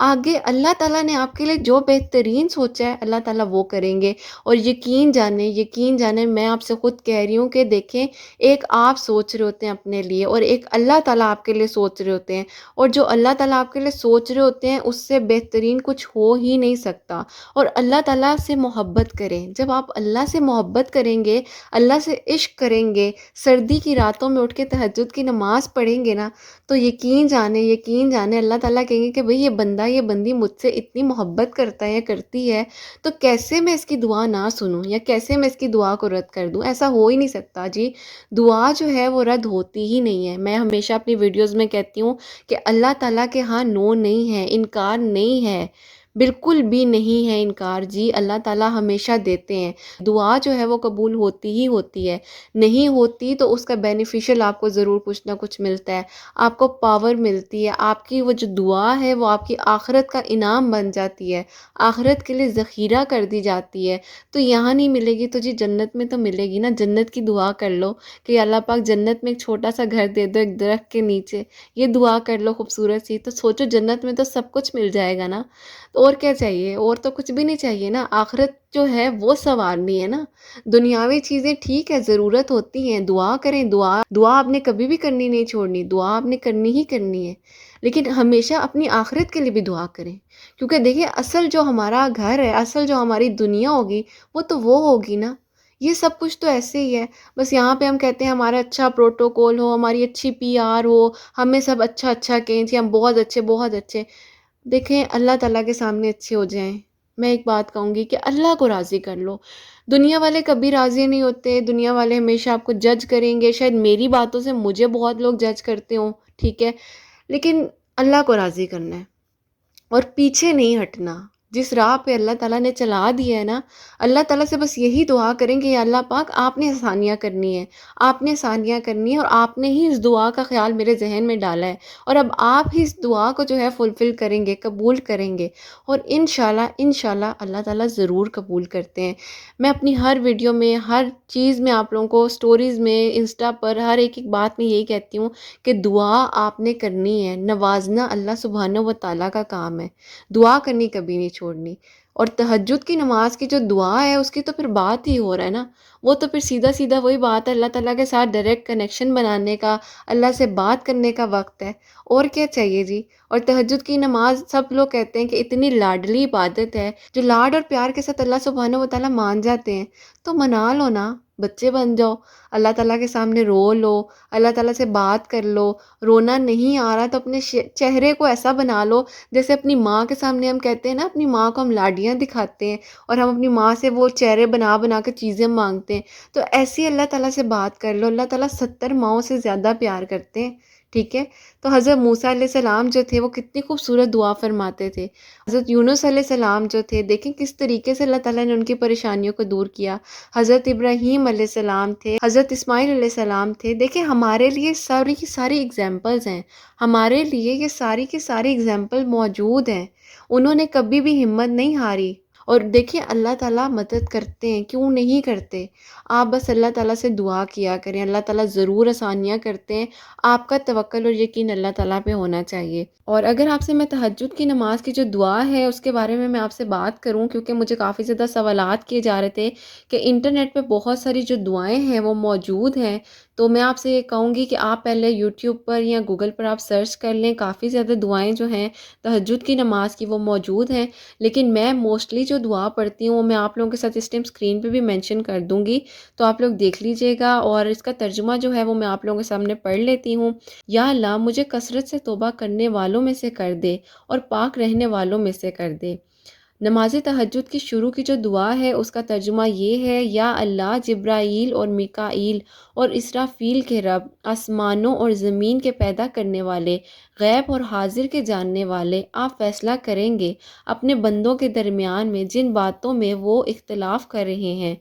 آگے اللہ تعالیٰ نے آپ کے لیے جو بہترین سوچا ہے اللہ تعالیٰ وہ کریں گے۔ اور یقین جانیں میں آپ سے خود کہہ رہی ہوں کہ دیکھیں ایک آپ سوچ رہے ہوتے ہیں اپنے لیے اور ایک اللہ تعالیٰ آپ کے لیے سوچ رہے ہوتے ہیں، اور جو اللہ تعالیٰ آپ کے لیے سوچ رہے ہوتے ہیں اس سے بہترین کچھ ہو ہی نہیں سکتا۔ اور اللہ تعالیٰ سے محبت کریں، جب آپ اللہ سے محبت کریں گے، اللہ سے عشق کریں گے، سردی کی راتوں میں اٹھ کے تہجد کی نماز پڑھیں گے نا، تو یقین جانیں اللہ تعالیٰ کہیں گے کہ بھئی یہ بندہ یہ بندی مجھ سے اتنی محبت کرتا ہے یا کرتی ہے، تو کیسے میں اس کی دعا نہ سنوں یا کیسے میں اس کی دعا کو رد کر دوں؟ ایسا ہو ہی نہیں سکتا جی، دعا جو ہے وہ رد ہوتی ہی نہیں ہے۔ میں ہمیشہ اپنی ویڈیوز میں کہتی ہوں کہ اللہ تعالیٰ کے ہاں نو نہیں ہے، انکار نہیں ہے، بالکل بھی نہیں ہے انکار جی، اللہ تعالیٰ ہمیشہ دیتے ہیں، دعا جو ہے وہ قبول ہوتی ہی ہوتی ہے، نہیں ہوتی تو اس کا بینیفیشل آپ کو ضرور کچھ نہ کچھ ملتا ہے، آپ کو پاور ملتی ہے، آپ کی وہ جو دعا ہے وہ آپ کی آخرت کا انعام بن جاتی ہے، آخرت کے لیے ذخیرہ کر دی جاتی ہے، تو یہاں نہیں ملے گی تو جی جنت میں تو ملے گی نا۔ جنت کی دعا کر لو کہ اللہ پاک جنت میں ایک چھوٹا سا گھر دے دو ایک درخت کے نیچے، یہ دعا کر لو خوبصورت سی، تو سوچو جنت میں تو سب کچھ مل جائے گا نا، تو اور کیا چاہیے؟ اور تو کچھ بھی نہیں چاہیے نا، آخرت جو ہے وہ سنوارنی ہے نا۔ دنیاوی چیزیں ٹھیک ہے ضرورت ہوتی ہیں، دعا کریں، دعا آپ نے کبھی بھی کرنی نہیں چھوڑنی، دعا آپ نے کرنی ہی کرنی ہے، لیکن ہمیشہ اپنی آخرت کے لیے بھی دعا کریں، کیونکہ دیکھیں اصل جو ہمارا گھر ہے، اصل جو ہماری دنیا ہوگی وہ ہوگی نا۔ یہ سب کچھ تو ایسے ہی ہے، بس یہاں پہ ہم کہتے ہیں ہمارا اچھا پروٹوکول ہو، ہماری اچھی پی آر ہو، ہمیں سب اچھا کہیں جی ہم بہت اچھے۔ دیکھیں اللہ تعالیٰ کے سامنے اچھے ہو جائیں، میں ایک بات کہوں گی کہ اللہ کو راضی کر لو۔ دنیا والے کبھی راضی نہیں ہوتے، دنیا والے ہمیشہ آپ کو جج کریں گے، شاید میری باتوں سے مجھے بہت لوگ جج کرتے ہوں، ٹھیک ہے، لیکن اللہ کو راضی کرنا ہے اور پیچھے نہیں ہٹنا۔ جس راہ پہ اللہ تعالیٰ نے چلا دیا ہے نا، اللہ تعالیٰ سے بس یہی دعا کریں کہ یا اللہ پاک آپ نے آسانیاں کرنی ہے، آپ نے آسانیاں کرنی ہے، اور آپ نے ہی اس دعا کا خیال میرے ذہن میں ڈالا ہے، اور اب آپ ہی اس دعا کو جو ہے فلفل کریں گے، قبول کریں گے، اور انشاءاللہ انشاءاللہ اللہ تعالیٰ ضرور قبول کرتے ہیں۔ میں اپنی ہر ویڈیو میں، ہر چیز میں آپ لوگوں کو سٹوریز میں، انسٹا پر، ہر ایک ایک بات میں یہی کہتی ہوں کہ دعا آپ نے کرنی ہے، نوازنا اللہ سبحانہ و تعالیٰ کا کام ہے، دعا کرنی کبھی نہیں چھوڑنی۔ اور تہجد کی نماز کی جو دعا ہے اس کی تو پھر بات ہی ہو رہا ہے نا، وہ تو پھر سیدھا سیدھا وہی بات ہے، اللہ تعالیٰ کے ساتھ ڈائریکٹ کنیکشن بنانے کا، اللہ سے بات کرنے کا وقت ہے، اور کیا چاہیے جی۔ اور تہجد کی نماز سب لوگ کہتے ہیں کہ اتنی لاڈلی عبادت ہے، جو لاڈ اور پیار کے ساتھ اللہ سبحانہ و تعالیٰ مان جاتے ہیں، تو منا لو نا، بچے بن جاؤ، اللہ تعالیٰ کے سامنے رو لو، اللہ تعالیٰ سے بات کر لو۔ رونا نہیں آ رہا تو اپنے چہرے کو ایسا بنا لو جیسے اپنی ماں کے سامنے ہم کہتے ہیں نا، اپنی ماں کو ہم لاڈیاں دکھاتے ہیں، اور ہم اپنی ماں سے وہ چہرے بنا بنا کے چیزیں مانگتے ہیں، تو ایسی اللہ تعالیٰ سے بات کر لو۔ اللہ تعالیٰ 70 ماؤں سے زیادہ پیار کرتے ہیں، ٹھیک ہے؟ تو حضرت موسیٰ علیہ السلام جو تھے وہ کتنی خوبصورت دعا فرماتے تھے۔ حضرت یونس علیہ السلام جو تھے، دیکھیں کس طریقے سے اللہ تعالیٰ نے ان کی پریشانیوں کو دور کیا۔ حضرت ابراہیم علیہ السلام تھے، حضرت اسماعیل علیہ السلام تھے، دیکھیں ہمارے لیے ساری کی ساری اگزامپلز ہیں، ہمارے لیے یہ ساری کی ساری اگزامپل موجود ہیں۔ انہوں نے کبھی بھی ہمت نہیں ہاری، اور دیکھیں اللہ تعالیٰ مدد کرتے ہیں، کیوں نہیں کرتے؟ آپ بس اللہ تعالیٰ سے دعا کیا کریں، اللہ تعالیٰ ضرور آسانیاں کرتے ہیں، آپ کا توکل اور یقین اللہ تعالیٰ پہ ہونا چاہیے۔ اور اگر آپ سے میں تہجد کی نماز کی جو دعا ہے اس کے بارے میں آپ سے بات کروں، کیونکہ مجھے کافی زیادہ سوالات کیے جا رہے تھے کہ انٹرنیٹ پہ بہت ساری جو دعائیں ہیں وہ موجود ہیں، تو میں آپ سے یہ کہوں گی کہ آپ پہلے یوٹیوب پر یا گوگل پر آپ سرچ کر لیں، کافی زیادہ دعائیں جو ہیں تہجد کی نماز کی وہ موجود ہیں، لیکن میں موسٹلی جو دعا پڑھتی ہوں وہ میں آپ لوگوں کے ساتھ اس ٹائم اسکرین پہ بھی مینشن کر دوں گی، تو آپ لوگ دیکھ لیجئے گا، اور اس کا ترجمہ جو ہے وہ میں آپ لوگوں کے سامنے پڑھ لیتی ہوں۔ یا اللہ مجھے کثرت سے توبہ کرنے والوں میں سے کر دے، اور پاک رہنے والوں میں سے کر دے۔ نماز تہجد کی شروع کی جو دعا ہے اس کا ترجمہ یہ ہے: یا اللہ، جبرائیل اور میکائیل اور اسرافیل کے رب، آسمانوں اور زمین کے پیدا کرنے والے، غیب اور حاضر کے جاننے والے، آپ فیصلہ کریں گے اپنے بندوں کے درمیان میں جن باتوں میں وہ اختلاف کر رہے ہیں،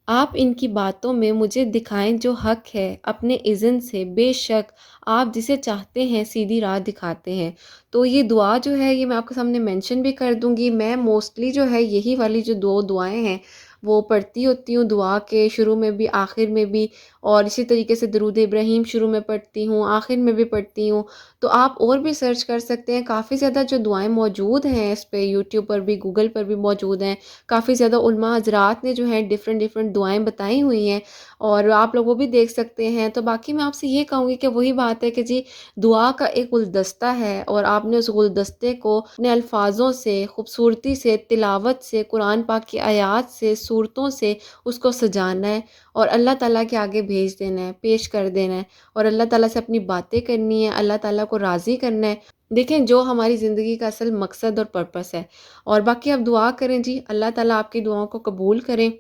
آپ ان کی باتوں میں مجھے دکھائیں جو حق ہے اپنے اذن سے، بے شک آپ جسے چاہتے ہیں سیدھی راہ دکھاتے ہیں۔ تو یہ دعا جو ہے یہ میں آپ کے سامنے مینشن بھی کر دوں گی، میں موسٹلی جو ہے یہی والی جو دو دعائیں ہیں وہ پڑھتی ہوتی ہوں، دعا کے شروع میں بھی آخر میں بھی، اور اسی طریقے سے درود ابراہیم شروع میں پڑھتی ہوں، آخر میں بھی پڑھتی ہوں۔ تو آپ اور بھی سرچ کر سکتے ہیں، کافی زیادہ جو دعائیں موجود ہیں اس پہ، یوٹیوب پر بھی، گوگل پر بھی موجود ہیں، کافی زیادہ علماء حضرات نے جو ہے ڈفرینٹ دعائیں بتائی ہوئی ہیں، اور آپ لوگ وہ بھی دیکھ سکتے ہیں۔ تو باقی میں آپ سے یہ کہوں گی کہ وہی بات ہے کہ جی دعا کا ایک گلدستہ ہے، اور آپ نے اس گلدستے کو اپنے الفاظوں سے، خوبصورتی سے، تلاوت سے، قرآن پاک کی آیات سے، صورتوں سے اس کو سجانا ہے، اور اللہ تعالیٰ کے آگے بھیج دینا ہے، پیش کر دینا ہے، اور اللہ تعالیٰ سے اپنی باتیں کرنی ہے، اللہ تعالیٰ کو راضی کرنا ہے۔ دیکھیں جو ہماری زندگی کا اصل مقصد اور پرپس ہے۔ اور باقی آپ دعا کریں جی، اللہ تعالیٰ آپ کی دعاؤں کو قبول کریں۔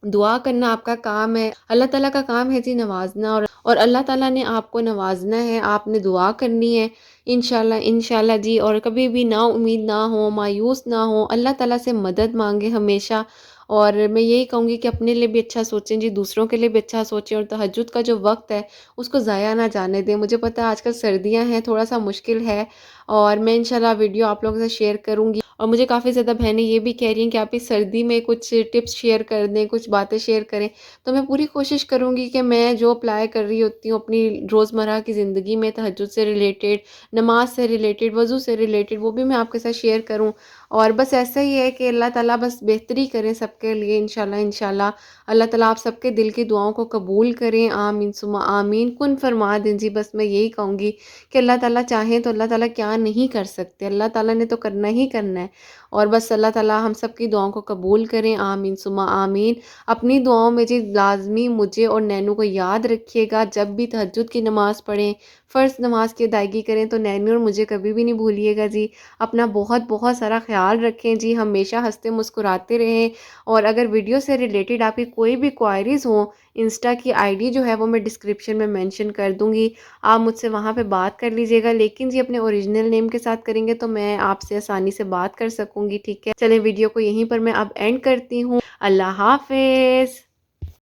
دعا کرنا آپ کا کام ہے، اللہ تعالیٰ کا کام ہے جی نوازنا، اور اللہ تعالیٰ نے آپ کو نوازنا ہے، آپ نے دعا کرنی ہے، انشاءاللہ انشاءاللہ جی۔ اور کبھی بھی نا امید نہ ہو، مایوس نہ ہو، اللہ تعالیٰ سے مدد مانگیں ہمیشہ۔ اور میں یہی کہوں گی کہ اپنے لیے بھی اچھا سوچیں جی، دوسروں کے لیے بھی اچھا سوچیں، اور تہجد کا جو وقت ہے اس کو ضائع نہ جانے دیں۔ مجھے پتہ ہے آج کل سردیاں ہیں، تھوڑا سا مشکل ہے، اور میں انشاءاللہ ویڈیو آپ لوگوں سے شیئر کروں گی، اور مجھے کافی زیادہ بہنیں یہ بھی کہہ رہی ہیں کہ آپ اس سردی میں کچھ ٹپس شیئر کر دیں، کچھ باتیں شیئر کریں، تو میں پوری کوشش کروں گی کہ میں جو اپلائی کر رہی ہوتی ہوں اپنی روزمرہ کی زندگی میں، تہجد سے ریلیٹڈ، نماز سے ریلیٹڈ، وضو سے ریلیٹڈ، وہ بھی میں آپ کے ساتھ شیئر کروں۔ اور بس ایسا ہی ہے کہ اللہ تعالیٰ بس بہتری کریں سب کے لیے، انشاءاللہ انشاءاللہ اللہ تعالیٰ آپ سب کے دل کی دعاؤں کو قبول کریں، آمین ثم آمین، کن فرما دیں جی۔ بس میں یہی کہوں گی کہ اللہ تعالیٰ چاہیں تو اللہ تعالیٰ کیا نہیں کر سکتے، اللہ تعالیٰ نے تو کرنا ہی کرنا ہے، اور بس اللہ تعالیٰ ہم سب کی دعاؤں کو قبول کریں، آمین ثم آمین۔ اپنی دعاؤں میں جی لازمی مجھے اور نینو کو یاد رکھیے گا، جب بھی تہجد کی نماز پڑھیں، فرض نماز کی ادائیگی کریں تو نینو اور مجھے کبھی بھی نہیں بھولیے گا جی۔ اپنا بہت بہت سارا خیال رکھیں جی، ہمیشہ ہنستے مسکراتے رہیں، اور اگر ویڈیو سے ریلیٹڈ آپ کی کوئی بھی کوائریز ہوں انسٹا کی آئی ڈی جو ہے وہ میں ڈسکرپشن میں مینشن کر دوں گی، آپ مجھ سے وہاں پہ بات کر لیجیے گا، لیکن جی اپنے اوریجنل نیم کے ساتھ کریں گے تو میں آپ سے آسانی سے بات کر سکوں گی، ٹھیک ہے؟ چلیں ویڈیو کو یہیں پر میں اب اینڈ کرتی ہوں، اللہ حافظ۔